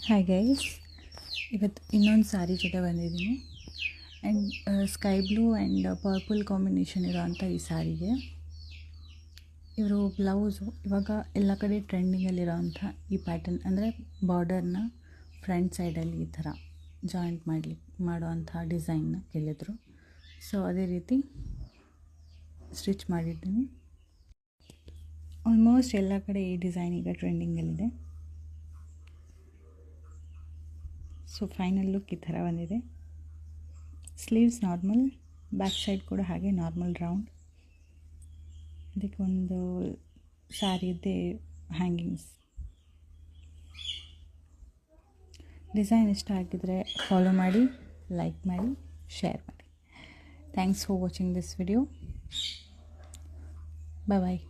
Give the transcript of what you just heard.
Hi guys, ಇವತ್ತು ಇನ್ನೊಂದು ಸಾರಿ ಜೊತೆ ಬಂದಿದ್ದೀನಿ. And sky blue and purple combination ಇರೋವಂಥ ಈ ಸಾರಿಗೆ ಇವರು ಬ್ಲೌಸು ಇವಾಗ ಎಲ್ಲ ಕಡೆ ಟ್ರೆಂಡಿಂಗಲ್ಲಿರೋವಂಥ ಈ ಪ್ಯಾಟರ್ನ್ ಅಂದರೆ ಬಾರ್ಡರ್ನ ಫ್ರಂಟ್ ಸೈಡಲ್ಲಿ ಈ ಥರ ಜಾಯಿಂಟ್ ಮಾಡೋವಂಥ ಡಿಸೈನ್ನ ಕೇಳಿದರು. ಸೊ ಅದೇ ರೀತಿ ಸ್ಟಿಚ್ ಮಾಡಿದ್ದೀನಿ. ಆಲ್ಮೋಸ್ಟ್ ಎಲ್ಲ ಕಡೆ ಈ ಡಿಸೈನ್ ಈಗ ಟ್ರೆಂಡಿಂಗಲ್ಲಿದೆ. ಸೊ ಫೈನಲ್ ಲುಕ್ ಈ ಥರ ಬಂದಿದೆ. ಸ್ಲೀವ್ಸ್ ನಾರ್ಮಲ್, ಬ್ಯಾಕ್ ಸೈಡ್ ಕೂಡ ಹಾಗೆ ನಾರ್ಮಲ್ ರೌಂಡ್. ಅದಕ್ಕೆ ಒಂದು ಸ್ಯಾರಿದ್ದೇ ಹ್ಯಾಂಗಿಂಗ್ಸ್. ಡಿಸೈನ್ ಇಷ್ಟ ಆಗಿದ್ರೆ ಫಾಲೋ ಮಾಡಿ, ಲೈಕ್ ಮಾಡಿ, ಶೇರ್ ಮಾಡಿ. Thanks for watching this video. Bye.